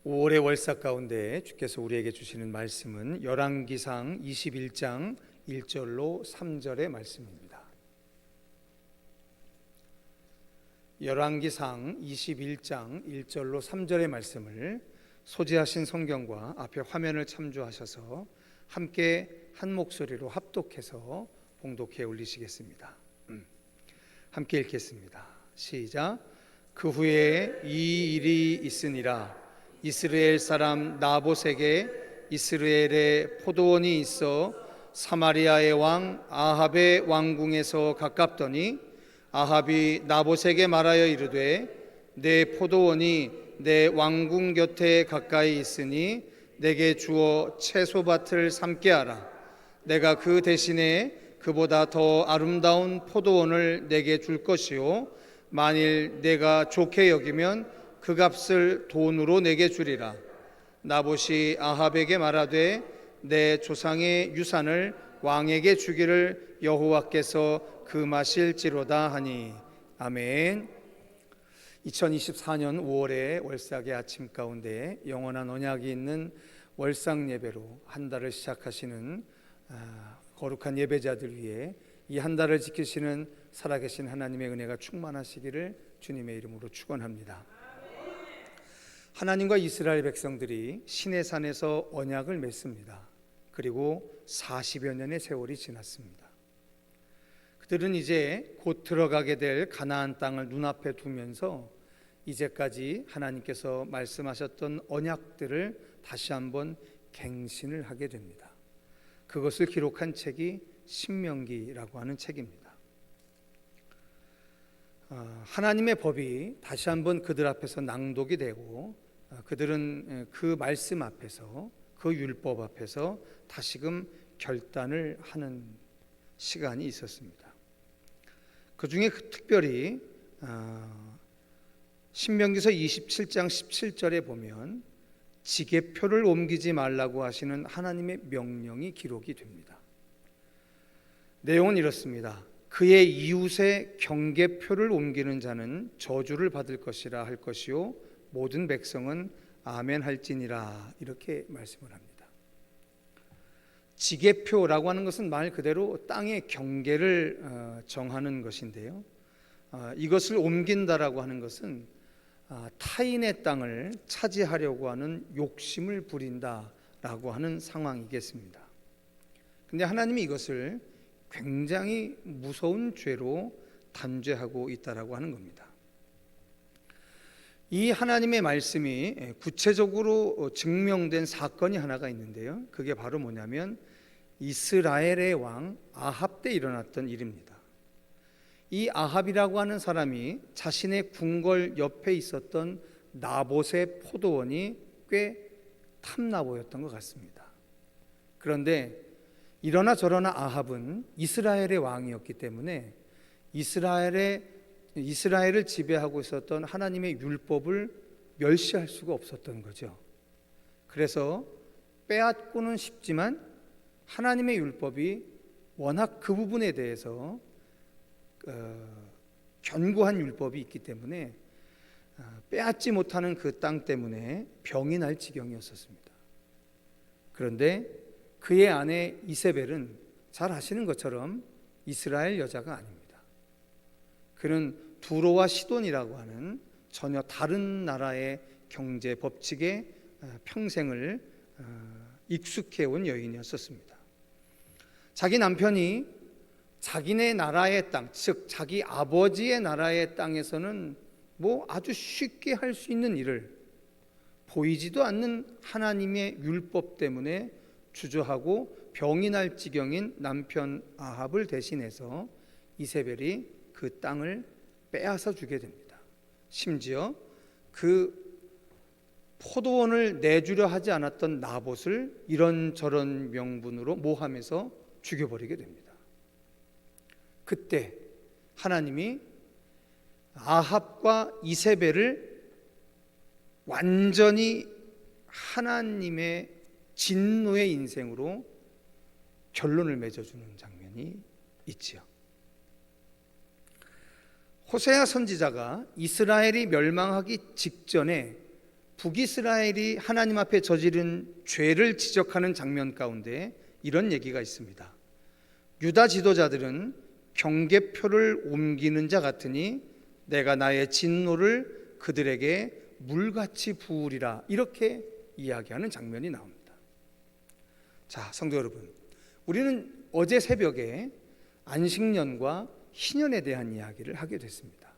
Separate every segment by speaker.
Speaker 1: 5월의 월삭 가운데 주께서 우리에게 주시는 말씀은 열왕기상 21장 1절로 3절의 말씀입니다. 열왕기상 21장 1절로 3절의 말씀을 소지하신 성경과 앞에 화면을 참조하셔서 함께 한 목소리로 합독해서 봉독해 올리시겠습니다. 함께 읽겠습니다. 시작. 그 후에 이 일이 있으니라. 이스라엘 사람 나봇에게 이스라엘에 포도원이 있어 사마리아의 왕 아합의 왕궁에서 가깝더니 아합이 나봇에게 말하여 이르되 내 포도원이 내 왕궁 곁에 가까이 있으니 내게 주어 채소밭을 삼게 하라. 내가 그 대신에 그보다 더 아름다운 포도원을 내게 줄 것이요 만일 내가 좋게 여기면 그 값을 돈으로 내게 주리라. 나봇이 아합에게 말하되 내 조상의 유산을 왕에게 주기를 여호와께서 금하실지로다 하니. 아멘. 2024년 5월의 월삭의 아침 가운데 영원한 언약이 있는 월삭 예배로 한 달을 시작하시는 거룩한 예배자들 위해 이 한 달을 지키시는 살아계신 하나님의 은혜가 충만하시기를 주님의 이름으로 축원합니다. 하나님과 이스라엘 백성들이 시내산에서 언약을 맺습니다. 그리고 40여 년의 세월이 지났습니다. 그들은 이제 곧 들어가게 될 가나안 땅을 눈앞에 두면서 이제까지 하나님께서 말씀하셨던 언약들을 다시 한번 갱신을 하게 됩니다. 그것을 기록한 책이 신명기라고 하는 책입니다. 하나님의 법이 다시 한번 그들 앞에서 낭독이 되고 그들은 그 말씀 앞에서, 그 율법 앞에서 다시금 결단을 하는 시간이 있었습니다. 그 중에 특별히 신명기서 27장 17절에 보면 지계표를 옮기지 말라고 하시는 하나님의 명령이 기록이 됩니다. 내용은 이렇습니다. 그의 이웃의 경계표를 옮기는 자는 저주를 받을 것이라 할 것이요 모든 백성은 아멘 할지니라. 이렇게 말씀을 합니다. 지계표라고 하는 것은 말 그대로 땅의 경계를 정하는 것인데요, 이것을 옮긴다라고 하는 것은 타인의 땅을 차지하려고 하는 욕심을 부린다라고 하는 상황이겠습니다. 근데 하나님이 이것을 굉장히 무서운 죄로 단죄하고 있다라고 하는 겁니다. 이 하나님의 말씀이 구체적으로 증명된 사건이 하나가 있는데요, 그게 바로 뭐냐면 이스라엘의 왕 아합 때 일어났던 일입니다. 이 아합이라고 하는 사람이 자신의 궁궐 옆에 있었던 나봇의 포도원이 꽤 탐나 보였던 것 같습니다. 그런데 이러나 저러나 아합은 이스라엘의 왕이었기 때문에 이스라엘을 지배하고 있었던 하나님의 율법을 멸시할 수가 없었던 거죠. 그래서 빼앗고는 싶지만 하나님의 율법이 워낙 그 부분에 대해서 견고한 율법이 있기 때문에 빼앗지 못하는 그 땅 때문에 병이 날 지경이었습니다. 그런데 그의 아내 이세벨은 잘 아시는 것처럼 이스라엘 여자가 아닙니다. 그는 두로와 시돈이라고 하는 전혀 다른 나라의 경제 법칙에 평생을 익숙해온 여인이었습니다. 자기 남편이 자기네 나라의 땅, 즉 자기 아버지의 나라의 땅에서는 아주 쉽게 할 수 있는 일을 보이지도 않는 하나님의 율법 때문에 주저하고 병이 날 지경인 남편 아합을 대신해서 이세벨이 그 땅을 빼앗아 주게 됩니다. 심지어 그 포도원을 내주려 하지 않았던 나봇을 이런저런 명분으로 모함해서 죽여버리게 됩니다. 그때 하나님이 아합과 이세벨을 완전히 하나님의 진노의 인생으로 결론을 맺어주는 장면이 있지요. 호세아 선지자가 이스라엘이 멸망하기 직전에 북이스라엘이 하나님 앞에 저지른 죄를 지적하는 장면 가운데 이런 얘기가 있습니다. 유다 지도자들은 경계표를 옮기는 자 같으니 내가 나의 진노를 그들에게 물같이 부으리라, 이렇게 이야기하는 장면이 나옵니다. 자, 성도 여러분, 우리는 어제 새벽에 안식년과 희년에 대한 이야기를 하게 됐습니다.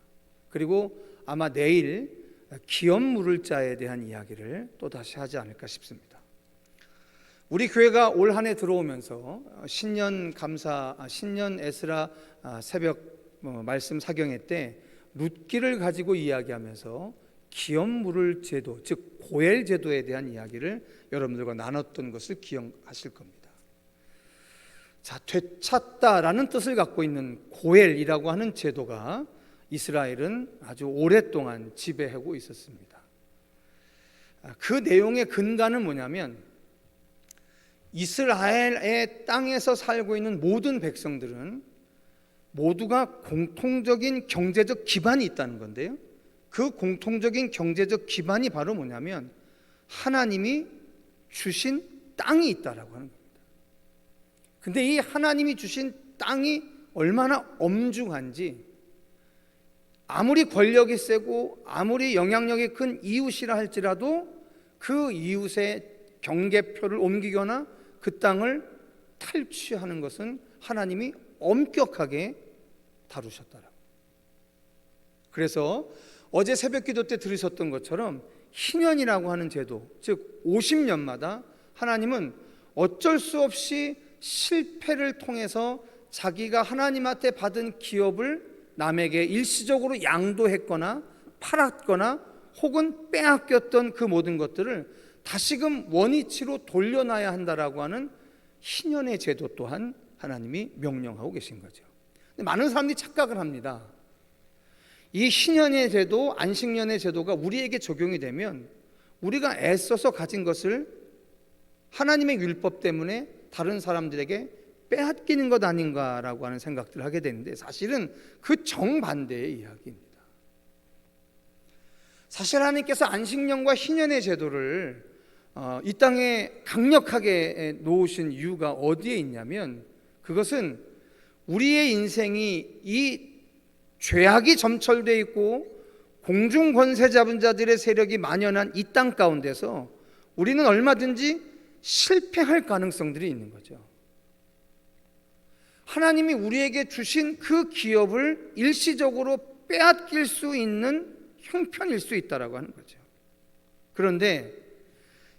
Speaker 1: 그리고 아마 내일 기업 물을 자에 대한 이야기를 또 다시 하지 않을까 싶습니다. 우리 교회가 올 한 해 들어오면서 신년 에스라 새벽 말씀 사경회 때 룻기를 가지고 이야기하면서 기업 물을 제도, 즉 고엘 제도에 대한 이야기를 여러분들과 나눴던 것을 기억하실 겁니다. 자, 되찾다라는 뜻을 갖고 있는 고엘이라고 하는 제도가 이스라엘은 아주 오랫동안 지배하고 있었습니다. 그 내용의 근간은 뭐냐면, 이스라엘의 땅에서 살고 있는 모든 백성들은 모두가 공통적인 경제적 기반이 있다는 건데요, 그 공통적인 경제적 기반이 바로 뭐냐면 하나님이 주신 땅이 있다라고 하는 겁니다. 근데 이 하나님이 주신 땅이 얼마나 엄중한지, 아무리 권력이 세고 아무리 영향력이 큰 이웃이라 할지라도 그 이웃의 경계표를 옮기거나 그 땅을 탈취하는 것은 하나님이 엄격하게 다루셨더라고요. 그래서 어제 새벽기도 때 들으셨던 것처럼 희년이라고 하는 제도, 즉 50년마다 하나님은 어쩔 수 없이 실패를 통해서 자기가 하나님한테 받은 기업을 남에게 일시적으로 양도했거나 팔았거나 혹은 빼앗겼던 그 모든 것들을 다시금 원위치로 돌려놔야 한다라고 하는 희년의 제도 또한 하나님이 명령하고 계신 거죠. 근데 많은 사람들이 착각을 합니다. 이 희년의 제도, 안식년의 제도가 우리에게 적용이 되면 우리가 애써서 가진 것을 하나님의 율법 때문에 다른 사람들에게 빼앗기는 것 아닌가라고 하는 생각들을 하게 되는데, 사실은 그 정반대의 이야기입니다. 사실 하나님께서 안식년과 희년의 제도를 이 땅에 강력하게 놓으신 이유가 어디에 있냐면, 그것은 우리의 인생이 이 죄악이 점철되어 있고 공중 권세 잡은 자들의 세력이 만연한 이 땅 가운데서 우리는 얼마든지 실패할 가능성들이 있는 거죠. 하나님이 우리에게 주신 그 기업을 일시적으로 빼앗길 수 있는 형편일 수 있다라고 하는 거죠. 그런데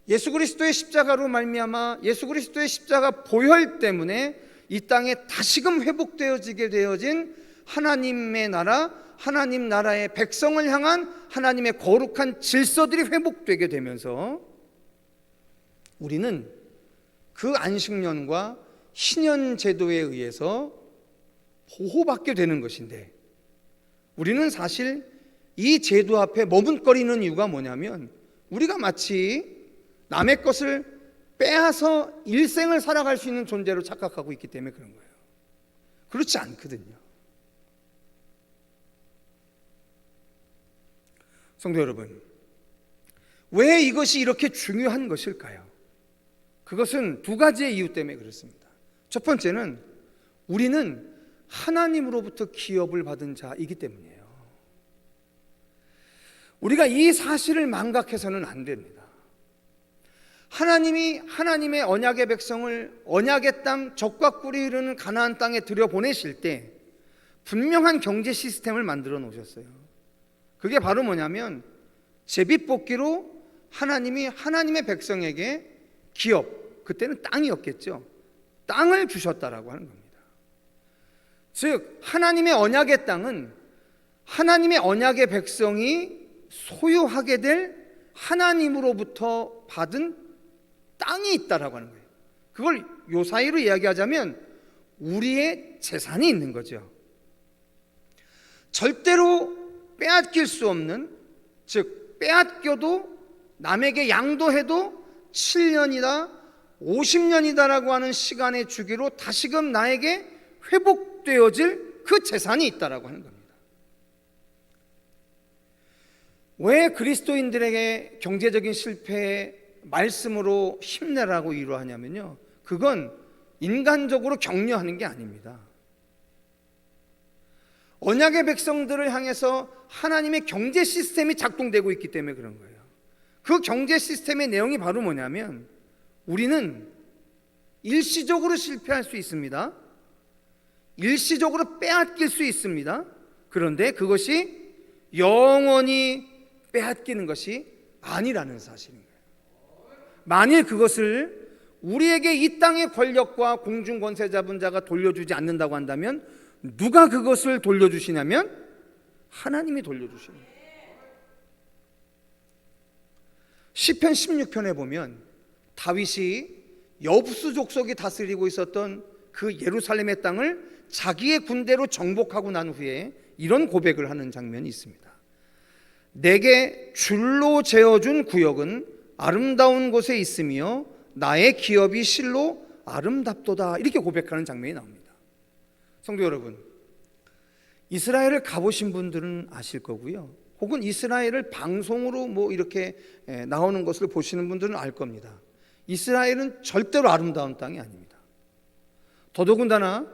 Speaker 1: 예수 그리스도의 십자가로 말미암아 예수 그리스도의 십자가 보혈 때문에 이 땅에 다시금 회복되어지게 되어진 하나님의 나라, 하나님 나라의 백성을 향한 하나님의 거룩한 질서들이 회복되게 되면서 우리는 그 안식년과 희년 제도에 의해서 보호받게 되는 것인데, 우리는 사실 이 제도 앞에 머뭇거리는 이유가 뭐냐면, 우리가 마치 남의 것을 빼앗아 일생을 살아갈 수 있는 존재로 착각하고 있기 때문에 그런 거예요. 그렇지 않거든요. 성도 여러분, 왜 이것이 이렇게 중요한 것일까요? 그것은 두 가지의 이유 때문에 그렇습니다. 첫 번째는 우리는 하나님으로부터 기업을 받은 자이기 때문이에요. 우리가 이 사실을 망각해서는 안 됩니다. 하나님이 하나님의 언약의 백성을 언약의 땅, 젖과 꿀이 흐르는 가나안 땅에 들여보내실 때 분명한 경제 시스템을 만들어 놓으셨어요. 그게 바로 뭐냐면 제비뽑기로 하나님이 하나님의 백성에게 기업, 그때는 땅이었겠죠, 땅을 주셨다라고 하는 겁니다. 즉 하나님의 언약의 땅은 하나님의 언약의 백성이 소유하게 될 하나님으로부터 받은 땅이 있다라고 하는 거예요. 그걸 요사이로 이야기하자면 우리의 재산이 있는 거죠. 절대로 빼앗길 수 없는, 즉 빼앗겨도 남에게 양도해도 7년이다 50년이다라고 하는 시간의 주기로 다시금 나에게 회복되어질 그 재산이 있다라고 하는 겁니다. 왜 그리스도인들에게 경제적인 실패에 말씀으로 힘내라고 위로하냐면요, 그건 인간적으로 격려하는 게 아닙니다. 언약의 백성들을 향해서 하나님의 경제 시스템이 작동되고 있기 때문에 그런 거예요. 그 경제 시스템의 내용이 바로 뭐냐면, 우리는 일시적으로 실패할 수 있습니다. 일시적으로 빼앗길 수 있습니다. 그런데 그것이 영원히 빼앗기는 것이 아니라는 사실입니다. 만일 그것을 우리에게 이 땅의 권력과 공중 권세 잡은 자가 돌려주지 않는다고 한다면 누가 그것을 돌려주시냐면 하나님이 돌려주십니다. 시편 16편에 보면 다윗이 여부수 족속이 다스리고 있었던 그 예루살렘의 땅을 자기의 군대로 정복하고 난 후에 이런 고백을 하는 장면이 있습니다. 내게 줄로 재어준 구역은 아름다운 곳에 있으며 나의 기업이 실로 아름답도다, 이렇게 고백하는 장면이 나옵니다. 성도 여러분, 이스라엘을 가보신 분들은 아실 거고요, 혹은 이스라엘을 방송으로 뭐 이렇게 나오는 것을 보시는 분들은 알 겁니다. 이스라엘은 절대로 아름다운 땅이 아닙니다. 더더군다나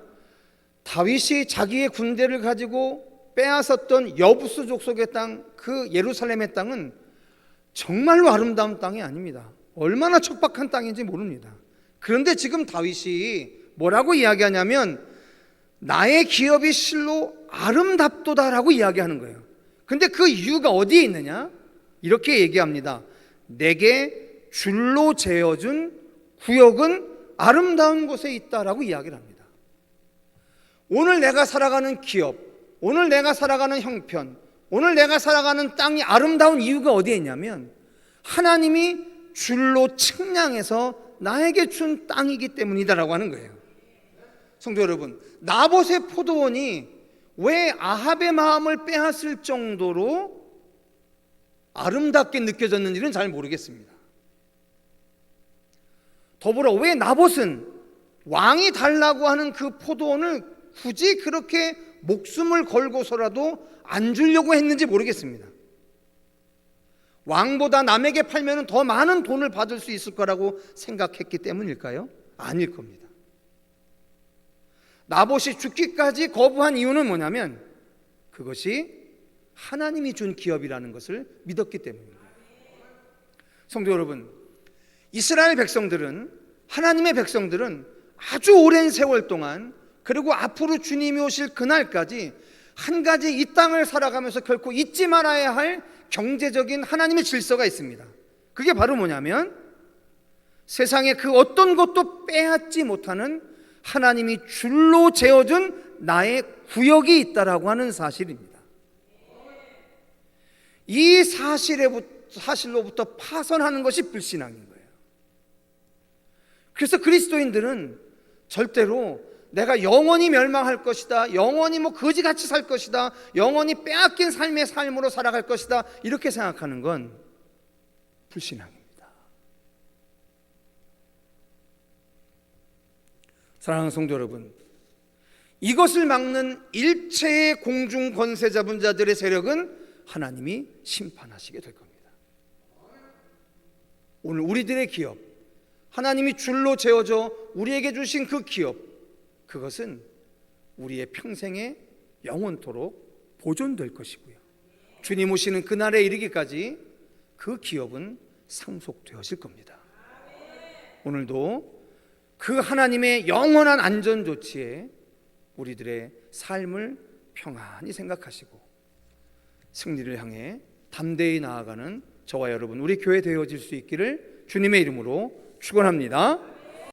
Speaker 1: 다윗이 자기의 군대를 가지고 빼앗았던 여부수 족속의 땅, 그 예루살렘의 땅은 정말로 아름다운 땅이 아닙니다. 얼마나 척박한 땅인지 모릅니다. 그런데 지금 다윗이 뭐라고 이야기하냐면 나의 기업이 실로 아름답도다라고 이야기하는 거예요. 근데 그 이유가 어디에 있느냐? 이렇게 얘기합니다. 내게 줄로 재어준 구역은 아름다운 곳에 있다라고 이야기를 합니다. 오늘 내가 살아가는 기업, 오늘 내가 살아가는 형편, 오늘 내가 살아가는 땅이 아름다운 이유가 어디에 있냐면 하나님이 줄로 측량해서 나에게 준 땅이기 때문이다라고 하는 거예요. 성도 여러분, 나봇의 포도원이 왜 아합의 마음을 빼앗을 정도로 아름답게 느껴졌는지는 잘 모르겠습니다. 더불어 왜 나봇은 왕이 달라고 하는 그 포도원을 굳이 그렇게 목숨을 걸고서라도 안 주려고 했는지 모르겠습니다. 왕보다 남에게 팔면 더 많은 돈을 받을 수 있을 거라고 생각했기 때문일까요? 아닐 겁니다. 나봇이 죽기까지 거부한 이유는 뭐냐면 그것이 하나님이 준 기업이라는 것을 믿었기 때문입니다. 성도 여러분, 이스라엘 백성들은, 하나님의 백성들은 아주 오랜 세월 동안, 그리고 앞으로 주님이 오실 그날까지 한 가지 이 땅을 살아가면서 결코 잊지 말아야 할 경제적인 하나님의 질서가 있습니다. 그게 바로 뭐냐면 세상에 그 어떤 것도 빼앗지 못하는 하나님이 줄로 재어준 나의 구역이 있다라고 하는 사실입니다. 이 사실로부터 파선하는 것이 불신앙인 거예요. 그래서 그리스도인들은 절대로 내가 영원히 멸망할 것이다, 영원히 뭐 거지같이 살 것이다, 영원히 빼앗긴 삶의 삶으로 살아갈 것이다, 이렇게 생각하는 건 불신앙입니다. 사랑하는 성도 여러분, 이것을 막는 일체의 공중 권세 잡은 자들의 세력은 하나님이 심판하시게 될 겁니다. 오늘 우리들의 기업, 하나님이 줄로 재어줘 우리에게 주신 그 기업, 그것은 우리의 평생에 영원토록 보존될 것이고요, 주님 오시는 그날에 이르기까지 그 기업은 상속되어질 겁니다. 오늘도 그 하나님의 영원한 안전 조치에 우리들의 삶을 평안히 생각하시고 승리를 향해 담대히 나아가는 저와 여러분, 우리 교회 되어질 수 있기를 주님의 이름으로 축원합니다.